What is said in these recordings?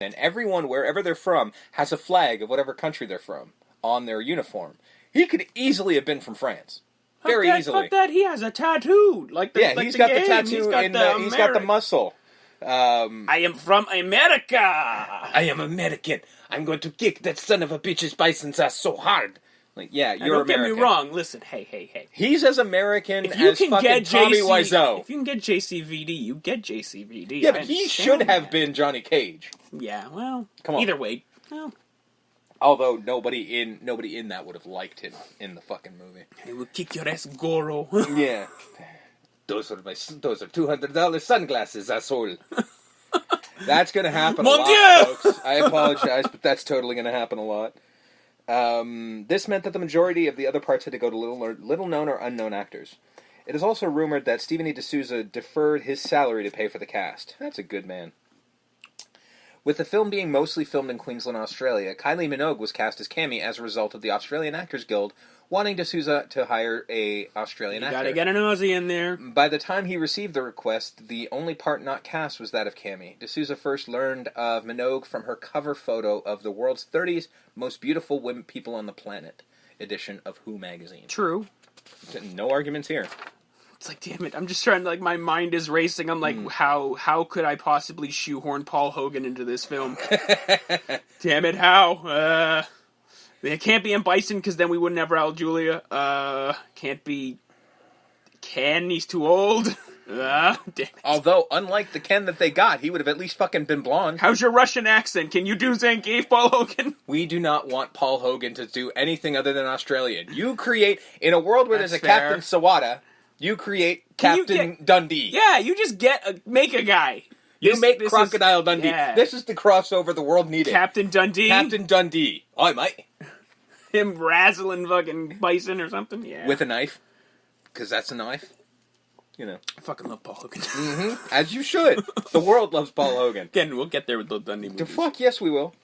And everyone, wherever they're from, has a flag of whatever country they're from on their uniform. He could easily have been from France. Very easily. Fuck that, he has a tattoo. He's got the tattoo, he's got the muscle. I am from America! I am American. I'm going to kick that son of a bitch's bison's ass so hard. Like, yeah, you're American. Don't get me wrong. Listen, hey. He's as American as fucking Tommy Wiseau. If you can get JCVD, you get JCVD. Yeah, but he should have been Johnny Cage. Yeah, well, come on. Either way. Well. Although nobody in that would have liked him in the fucking movie. He will kick your ass, Goro. Yeah. Those are $200 sunglasses, asshole. That's going to happen a lot, folks. I apologize, but that's totally going to happen a lot. This meant that the majority of the other parts had to go to little-known or unknown actors. It is also rumored that Stephen E. D'Souza deferred his salary to pay for the cast. That's a good man. With the film being mostly filmed in Queensland, Australia, Kylie Minogue was cast as Cammy as a result of the Australian Actors Guild wanting D'Souza to hire a Australian actor. You gotta get an Aussie in there. By the time he received the request, the only part not cast was that of Cammy. D'Souza first learned of Minogue from her cover photo of the world's 30 most beautiful women people on the planet edition of Who magazine. True. No arguments here. It's like, damn it, I'm just trying to, my mind is racing. I'm like, how could I possibly shoehorn Paul Hogan into this film? Damn it, how? It can't be M. Bison, because then we wouldn't have Raul Julia. Can't be Ken, he's too old. Damn it. Although, unlike the Ken that they got, he would have at least fucking been blonde. How's your Russian accent? Can you do Zangief, Paul Hogan? We do not want Paul Hogan to do anything other than Australian. You create, in a world where there's a fair. Captain Sawada, you create Captain Dundee. Yeah, you just make a guy. You make Crocodile Dundee. Yeah. This is the crossover the world needed. Captain Dundee? Captain Dundee. Oh, mate. Him razzling fucking bison or something? Yeah. With a knife. Because that's a knife. You know. I fucking love Paul Hogan. As you should. The world loves Paul Hogan. Again, we'll get there with the Dundee movies. The fuck, yes we will.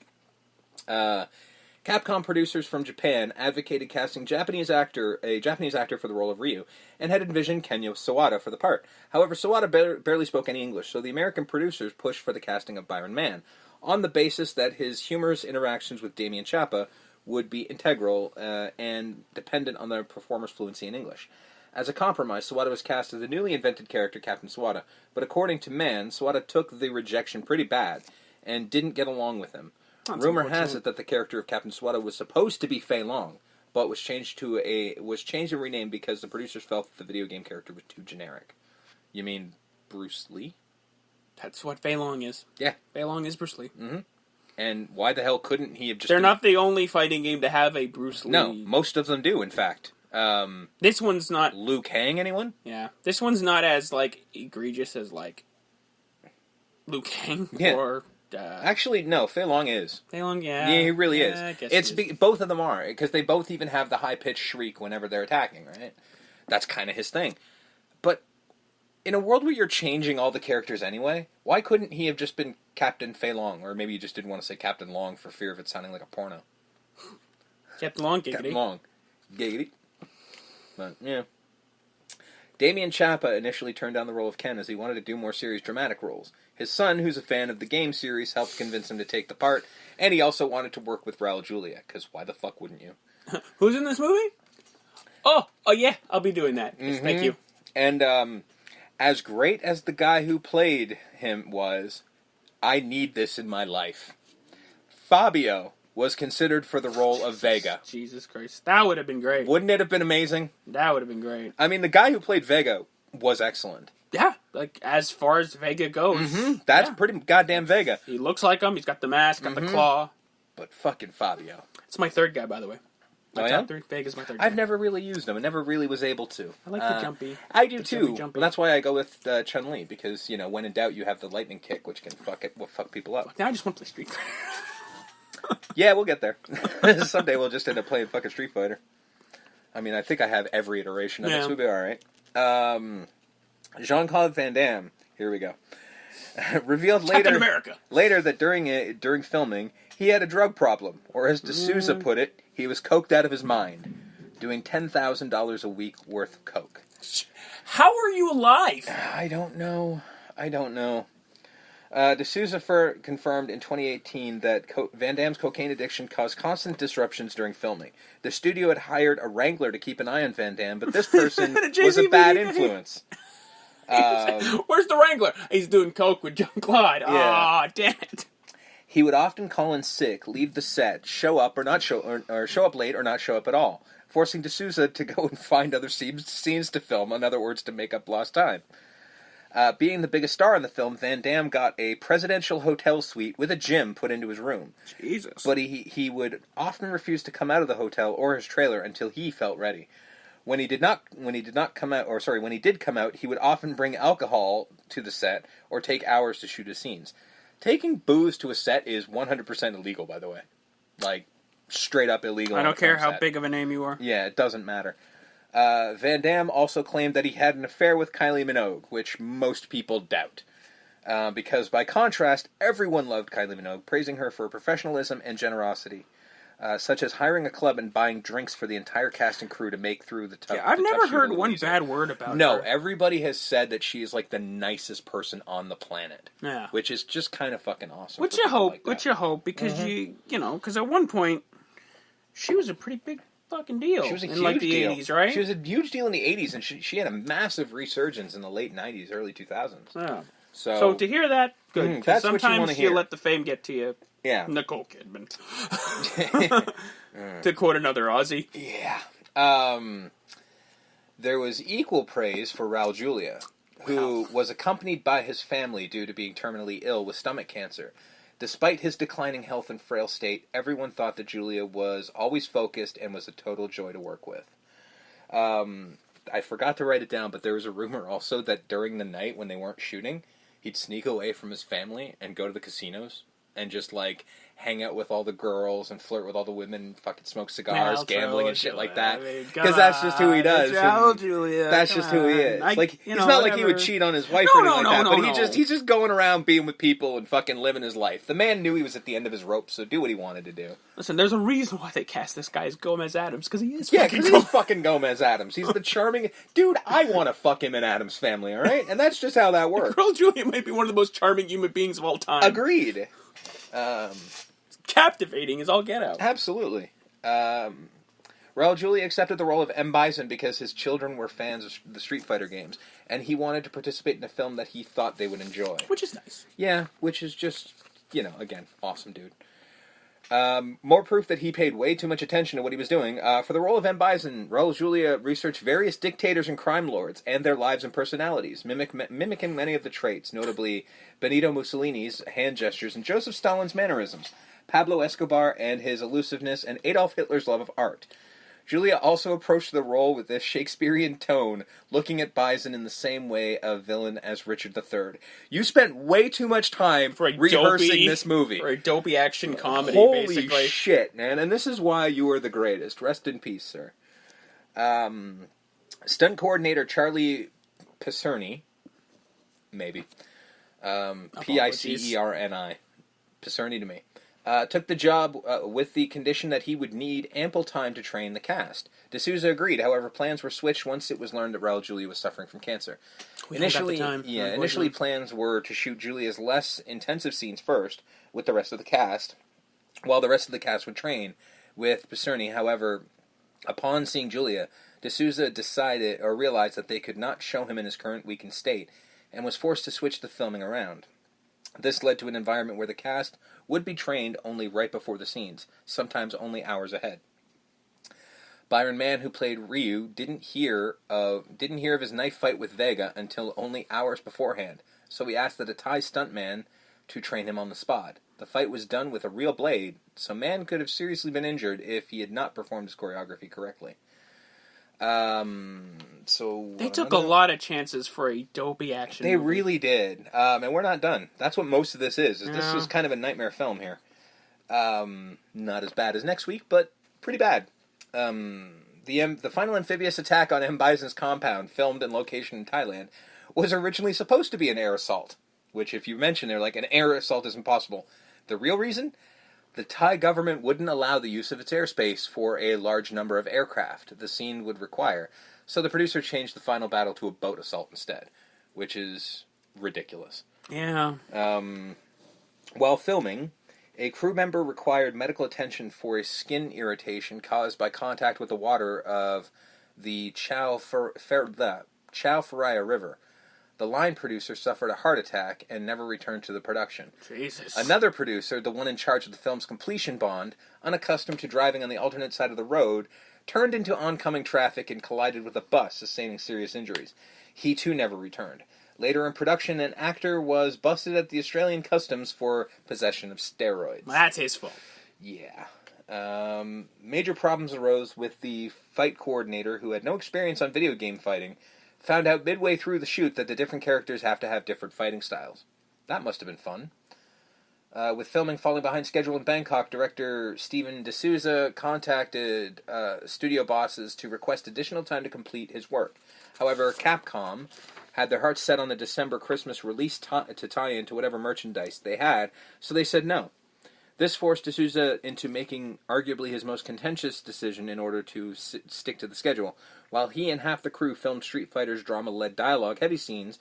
Capcom producers from Japan advocated casting a Japanese actor for the role of Ryu, and had envisioned Kenya Sawada for the part. However, Sawada barely spoke any English, so the American producers pushed for the casting of Byron Mann, on the basis that his humorous interactions with Damien Chapa would be integral and dependent on the performer's fluency in English. As a compromise, Sawada was cast as the newly invented character Captain Sawada, but according to Mann, Sawada took the rejection pretty bad, and didn't get along with him. Rumor has it that the character of Captain Sawada was supposed to be Fei Long, but was changed and renamed because the producers felt that the video game character was too generic. You mean Bruce Lee? That's what Fei Long is. Yeah. Fei Long is Bruce Lee. Mm-hmm. And why the hell couldn't he have just... They're not the only fighting game to have a Bruce Lee. No, most of them do, in fact. This one's not... Liu Kang, anyone? Yeah. This one's not as, egregious as, Liu Kang or... Actually, no, Fei Long is. Fei Long, yeah. Yeah, he really is. I guess both of them are, because they both even have the high-pitched shriek whenever they're attacking, right? That's kind of his thing. But in a world where you're changing all the characters anyway, why couldn't he have just been Captain Fei Long? Or maybe you just didn't want to say Captain Long for fear of it sounding like a porno. Captain Long, giggity. Captain Long, giggity. But, yeah. Damien Chapa initially turned down the role of Ken as he wanted to do more serious dramatic roles. His son, who's a fan of the game series, helped convince him to take the part, and he also wanted to work with Raul Julia, because why the fuck wouldn't you? Who's in this movie? Oh yeah, I'll be doing that. Mm-hmm. Thank you. And as great as the guy who played him was, I need this in my life. Fabio was considered for the role of Vega. Jesus Christ. That would have been great. Wouldn't it have been amazing? That would have been great. I mean, the guy who played Vega was excellent. Yeah, as far as Vega goes. Mm-hmm. That's pretty goddamn Vega. He looks like him. He's got the mask, got the claw. But fucking Fabio. It's my third guy, by the way. My top three. Vega's my third guy. I've never really used him. I never really was able to. I like the jumpy. I do too. But that's why I go with Chun-Li, because, when in doubt, you have the lightning kick, which can fuck people up. Now I just want to play Street Fighter. Yeah, we'll get there. Someday we'll just end up playing fucking Street Fighter. I mean, I think I have every iteration of it, so we'll be alright. Jean-Claude Van Damme, here we go, revealed later that during filming, he had a drug problem, or as D'Souza put it, he was coked out of his mind, doing $10,000 a week worth of coke. How are you alive? I don't know. D'Souza confirmed in 2018 that Van Damme's cocaine addiction caused constant disruptions during filming. The studio had hired a wrangler to keep an eye on Van Damme, but this person was a bad influence. Where's the wrangler? He's doing coke with Jean-Claude. Yeah. Oh, damn it. He would often call in sick, leave the set, show up or show up late or not show up at all, forcing D'Souza to go and find other scenes to film, in other words, to make up lost time. Being the biggest star in the film, Van Damme got a presidential hotel suite with a gym put into his room. Jesus. But he would often refuse to come out of the hotel or his trailer until he felt ready. When he did come out, he would often bring alcohol to the set or take hours to shoot his scenes. Taking booze to a set is 100% illegal, by the way. Like, straight up illegal. I don't care how big of a name you are. Yeah, it doesn't matter. Van Damme also claimed that he had an affair with Kylie Minogue, which most people doubt. Because, by contrast, everyone loved Kylie Minogue, praising her for professionalism and generosity, such as hiring a club and buying drinks for the entire cast and crew to make through the tough. Yeah, I've never heard one bad word about her. No, everybody has said that she is like the nicest person on the planet. Yeah, which is just kind of fucking awesome. Which you hope, because because at one point she was a pretty big fucking deal. She was a in huge like the deal. 80s, right? She was a huge deal in the 80s, and she had a massive resurgence in the late 90s, early 2000s. Yeah. So to hear that, good. That's sometimes what you want to hear. let the fame get to you. Yeah. Nicole Kidman. To quote another Aussie. Yeah. There was equal praise for Raul Julia, who was accompanied by his family due to being terminally ill with stomach cancer. Despite his declining health and frail state, everyone thought that Julia was always focused and was a total joy to work with. I forgot to write it down, but there was a rumor also that during the night when they weren't shooting, he'd sneak away from his family and go to the casinos and just, like, hang out with all the girls and flirt with all the women and fucking smoke cigars, gambling and shit like that. Because that's just who he does. That's just who he is. He's not like he would cheat on his wife or anything like that, but he's just going around being with people and fucking living his life. The man knew he was at the end of his rope, so do what he wanted to do. Listen, there's a reason why they cast this guy as Gomez Adams, because he is fucking Gomez Adams. He's the charming... Dude, I want to fuck him in Adams Family, alright? And that's just how that works. Raul Julia might be one of the most charming human beings of all time. Agreed. Captivating as all get out. Absolutely. Raul Julia accepted the role of M. Bison because his children were fans of the Street Fighter games, and he wanted to participate in a film that he thought they would enjoy. Which is nice. Yeah, which is just, again, awesome dude. More proof that he paid way too much attention to what he was doing. For the role of M. Bison, Raul Julia researched various dictators and crime lords and their lives and personalities, mimicking many of the traits, notably Benito Mussolini's hand gestures and Joseph Stalin's mannerisms, Pablo Escobar and his elusiveness, and Adolf Hitler's love of art. Julia also approached the role with this Shakespearean tone, looking at Bison in the same way a villain as Richard III. You spent way too much time rehearsing this movie. For a dopey action comedy, Holy basically. Shit, man. And this is why you are the greatest. Rest in peace, sir. Stunt coordinator Charlie Picerni, maybe. Picerni. Picerni to me. Took the job with the condition that he would need ample time to train the cast. D'Souza agreed. However, plans were switched once it was learned that Raul Julia was suffering from cancer. Initially, plans were to shoot Julia's less intensive scenes first with the rest of the cast, while the rest of the cast would train with Picerni. However, upon seeing Julia, D'Souza realized that they could not show him in his current weakened state, and was forced to switch the filming around. This led to an environment where the cast would be trained only right before the scenes, sometimes only hours ahead. Byron Mann, who played Ryu, didn't hear of his knife fight with Vega until only hours beforehand, so he asked the Thai stuntman to train him on the spot. The fight was done with a real blade, so Mann could have seriously been injured if he had not performed his choreography correctly. They took a lot of chances for a dopey action movie. They really did. And we're not done. That's what most of this is. This is kind of a nightmare film here. Not as bad as next week, but pretty bad. The final amphibious attack on M. Bison's compound, filmed in location in Thailand, was originally supposed to be an air assault. Which, if you mention, they're like, an air assault is impossible. The real reason? The Thai government wouldn't allow the use of its airspace for a large number of aircraft the scene would require, so the producer changed the final battle to a boat assault instead, which is ridiculous. Yeah. While filming, a crew member required medical attention for a skin irritation caused by contact with the water of the Chao Phraya River. The line producer suffered a heart attack and never returned to the production. Jesus. Another producer, the one in charge of the film's completion bond, unaccustomed to driving on the alternate side of the road, turned into oncoming traffic and collided with a bus, sustaining serious injuries. He too never returned. Later in production, an actor was busted at the Australian customs for possession of steroids. That's his fault. Yeah. Major problems arose with the fight coordinator, who had no experience on video game fighting, found out midway through the shoot that the different characters have to have different fighting styles. That must have been fun. With filming falling behind schedule in Bangkok, director Steven D'Souza contacted studio bosses to request additional time to complete his work. However, Capcom had their hearts set on the December Christmas release to tie into whatever merchandise they had, so they said no. This forced D'Souza into making arguably his most contentious decision in order to stick to the schedule. While he and half the crew filmed Street Fighter's drama-led dialogue-heavy scenes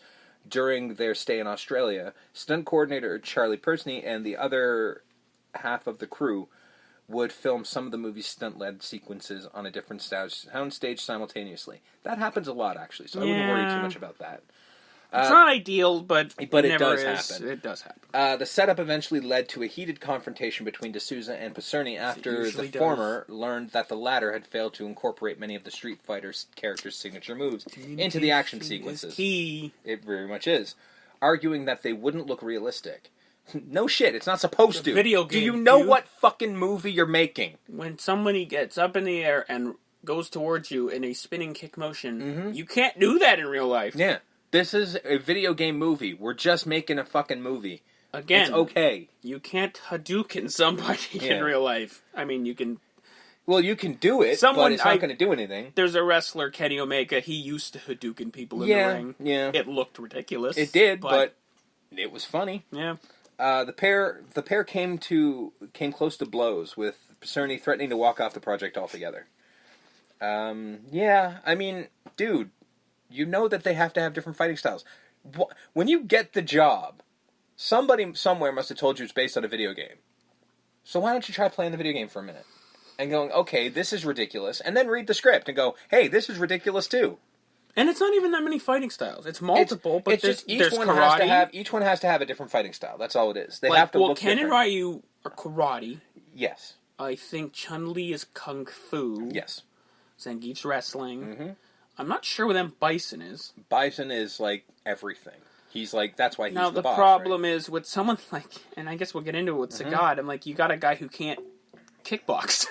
during their stay in Australia, stunt coordinator Charlie Persney and the other half of the crew would film some of the movie's stunt-led sequences on a different soundstage simultaneously. That happens a lot, actually, so I wouldn't worry too much about that. It's not ideal, but it never does is. happen. It does happen. The setup eventually led to a heated confrontation between D'Souza and Persney after the former learned that the latter had failed to incorporate many of the Street Fighter characters' signature moves into the action sequences. Key. It very much is. Arguing that they wouldn't look realistic. No shit, it's not supposed to. Video game, do you know what fucking movie you're making? When somebody gets up in the air and goes towards you in a spinning kick motion, you can't do that in real life. Yeah. This is a video game movie. We're just making a fucking movie. Again, it's okay. You can't Hadouken somebody in real life. I mean, you can... Well, you can do it, but it's not going to do anything. There's a wrestler, Kenny Omega. He used to Hadouken people in the ring. Yeah. It looked ridiculous. It did, but it was funny. Yeah. The pair came close to blows, with Cerny threatening to walk off the project altogether. Yeah, I mean, dude, you know that they have to have different fighting styles. When you get the job, somebody somewhere must have told you it's based on a video game. So why don't you try playing the video game for a minute? And going, okay, this is ridiculous. And then read the script and go, hey, this is ridiculous too. And it's not even that many fighting styles. It's multiple, but there's karate. Each one has to have a different fighting style. That's all it is. They have to look Ken different. and Ryu are karate. Yes. I think Chun-Li is kung fu. Yes. Zangief's wrestling. Mm-hmm. I'm not sure where then Bison is. Bison is like everything. He's like, that's why he's the boss. Now, the problem is with someone like, and I guess we'll get into it with Sagat, I'm like, you got a guy who can't kickbox.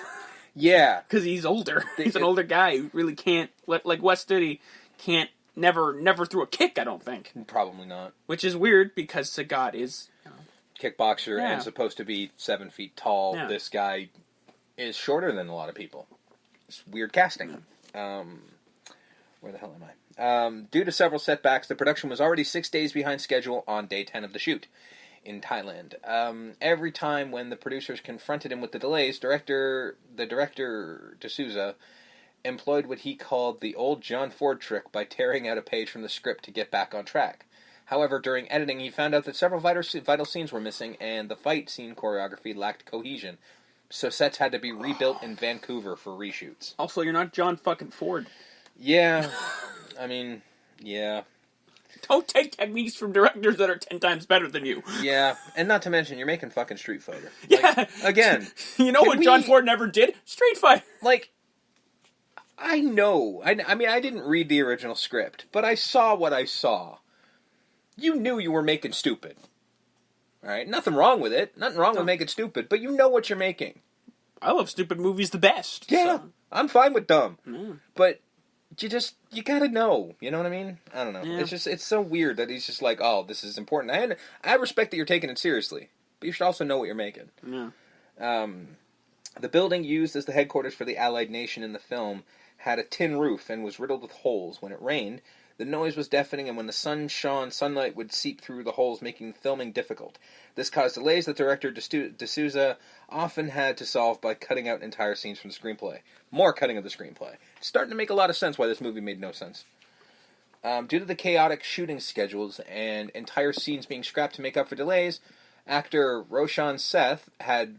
Yeah. Because he's older. He's an older guy who really can't, like Wes Studi can't, never threw a kick, I don't think. Probably not. Which is weird because Sagat is... kickboxer and supposed to be 7 feet tall. Yeah. This guy is shorter than a lot of people. It's weird casting. Where the hell am I? Due to several setbacks, the production was already 6 days behind schedule on day 10 of the shoot in Thailand. Every time when the producers confronted him with the delays, the director D'Souza employed what he called the old John Ford trick by tearing out a page from the script to get back on track. However, during editing, he found out that several vital scenes were missing, and the fight scene choreography lacked cohesion. So sets had to be rebuilt in Vancouver for reshoots. Also, you're not John fucking Ford. Yeah. I mean, yeah. Don't take techniques from directors that are 10 times better than you. Yeah, and not to mention, you're making fucking Street Fighter. Yeah. Like, again. You know what John Ford never did? Street Fighter. Like, I know. I mean, I didn't read the original script, but I saw what I saw. You knew you were making stupid. Alright? Nothing wrong with it. Nothing wrong with making stupid, but you know what you're making. I love stupid movies the best. Yeah. So. I'm fine with dumb. But you gotta know. You know what I mean? I don't know. Yeah. It's so weird that he's just like, oh, this is important. And I respect that you're taking it seriously, but you should also know what you're making. Yeah. The building used as the headquarters for the Allied nation in the film had a tin roof and was riddled with holes. When it rained, the noise was deafening, and when the sun shone, sunlight would seep through the holes, making filming difficult. This caused delays that director D'Souza often had to solve by cutting out entire scenes from the screenplay. More cutting of the screenplay. It's starting to make a lot of sense why this movie made no sense. Due to the chaotic shooting schedules and entire scenes being scrapped to make up for delays, actor Roshan Seth had